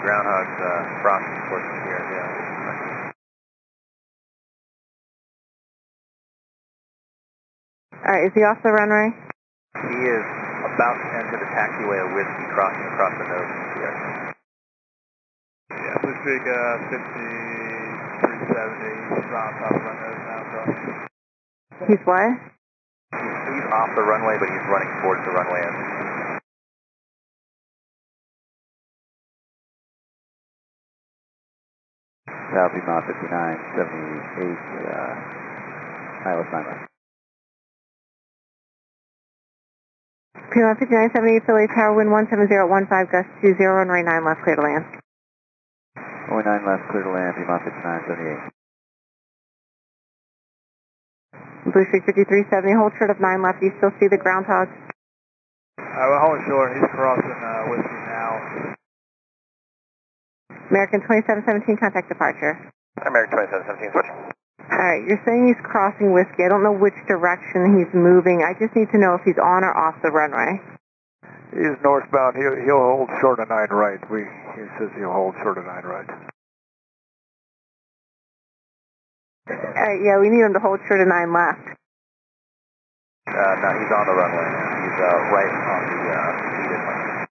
Groundhog's crossing towards here, yeah. Alright, is he off the runway? He is about to enter the taxiway of Whiskey, crossing across the nose here. Yeah, Blue Streak 5370, he's on top of the nose now, crossing. He's what? He's off the runway, but he's running towards the runway. South Mount 5978, ILS 9 left. P-Mount 5978, Philly Tower, wind 17015, gust 20, runway 9 left, clear to land. Runway 9 left, clear to land, P-Mount 5978. Blue Streak 5370, hold short of 9 left, do you still see the Groundhog? We're holding short, he's crossing Whiskey now. American 2717, contact departure. American 2717, switch. Alright, you're saying he's crossing Whiskey. I don't know which direction he's moving. I just need to know if he's on or off the runway. He's northbound, he'll hold short of 9 right. He says he'll hold short of 9 right. Yeah, we need him to hold short of 9 left. No, he's on the runway now. He's right on the lead runway.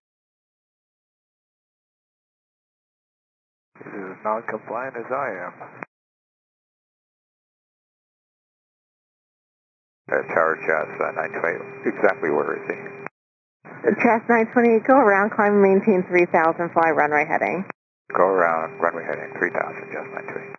He's as non-compliant as I am. Tower Chas 928, exactly where is he? Chas 928, go around, climb and maintain 3000, fly runway heading. Go around, runway heading 3000, Chas 928.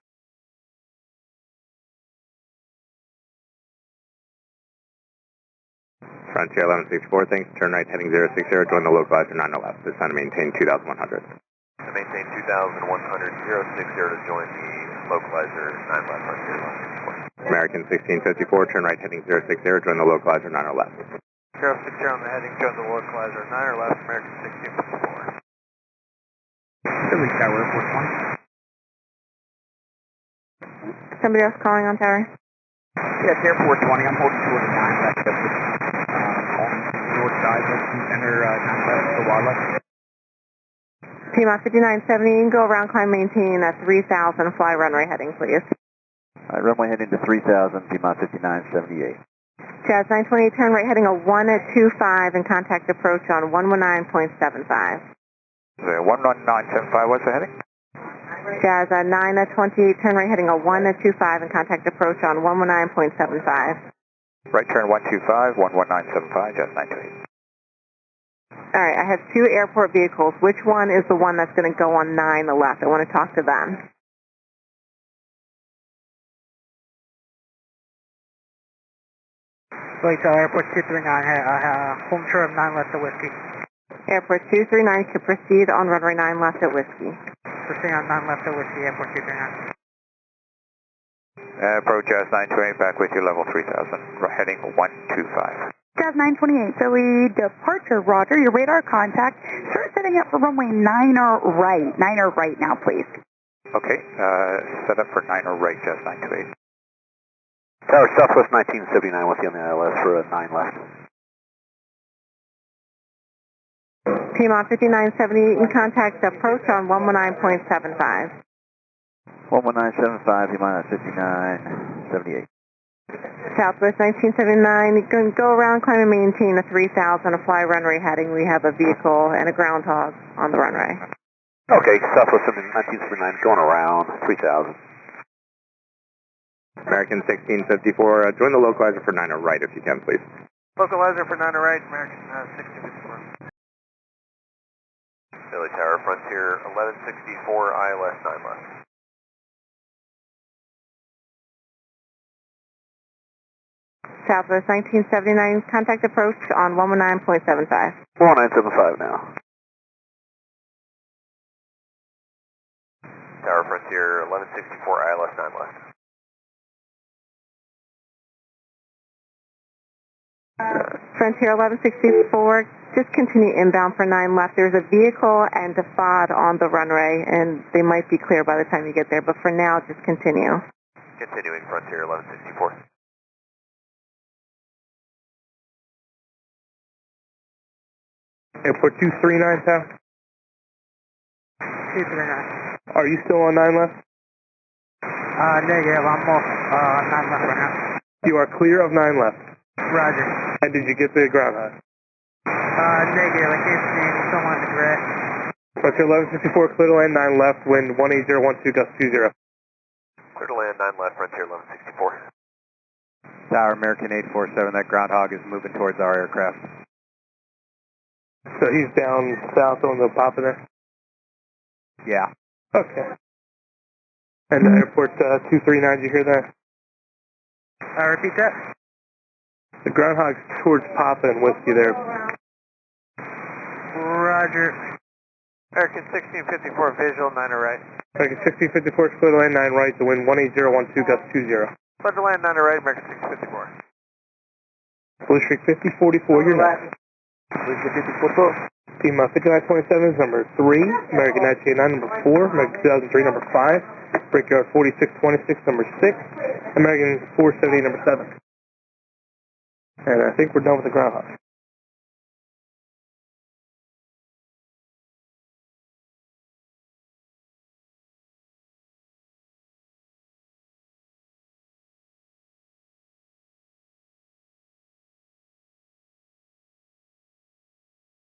Frontier 1164, thanks. Turn right heading 060, join the localizer 9 left. This time maintain 2100. To maintain 2100, 060 to join the localizer 9 left, Frontier 1164. American 1654, turn right heading 060, join the localizer 9 left. 060 on the heading, join the localizer 9 left, American 1654. Philly Tower, Airport 20. Somebody else calling on tower? Yes, Airport 20, I'm holding short of 9 left. On north side, let's enter 9 left to Wildlife. P-Mount 5970, go around, climb, maintain 3000, fly runway heading, please. Alright, runway heading to 3000, P-Mount 5978. Chas 928, turn right heading 125 and contact approach on 119.75. 11975, what's the heading? Chas 928, turn right heading 125 and contact approach on 119.75. Right turn 125, 11975, Chas 928. Alright, I have 2 airport vehicles. Which one is the one that's going to go on 9 the left? I want to talk to them. Philly Tower, Airport 239, home short of 9 left to Whiskey. Airport 239 to proceed on runway 9 left at Whiskey. Proceeding on 9 left to Whiskey, Airport 239. Approach Chas 928, back with you, level 3000, heading 125. Chas 928, Philly departure, roger. Your radar contact. Start setting up for runway 9 right. 9 right now, please. Okay, set up for 9 right, Chas 928. Tower Southwest 1979 with you on the ILS for a 9 left. P-Mount 5978 in contact approach on 119.75. 11975, P-Mount 5978. Southwest 1979, go around, climb and maintain 3000, a fly runway heading. We have a vehicle and a Groundhog on the runway. Okay, Southwest 1979 going around 3000. American 1654, join the localizer for 9 right if you can, please. Localizer for 9 right, American 1654. Philly Tower, Frontier 1164, ILS 9 left. Southwest 1979, contact approach on 119.75. 11975 now. Tower Frontier 1164, ILS 9 left. Frontier 1164, just continue inbound for 9 left. There's a vehicle and a FOD on the runway, and they might be clear by the time you get there, but for now, just continue. Continuing Frontier 1164. Airport 239, Tower. 239. Are you still on 9 left? Negative. I'm off 9 left right now. You are clear of 9 left. Roger. And did you get the Groundhog? Negative. I can't see any. Still on the grid. Frontier 1164, clear to land 9 left, wind 18012, gust 20. Clear to land 9 left, Frontier 1164. Tower American 847, that Groundhog is moving towards our aircraft. So he's down south on the pop in there? Yeah. Okay. And airport 239, did you hear that? Repeat that? The Groundhog's towards Papa and Whiskey there. Roger. American 1654, visual, 9 right. American 1654, clear to land 9 right, the wind 18012, gust 20. Clear to land 9 right, American 1654. Blue Streak 5044, you're next. Blue Streak 5044. Team 5927 is number 3, American 1989 number 4, American 2003 number 5, Brickyard 4626 number 6, American 470 number 7. And I think we're done with the Groundhog.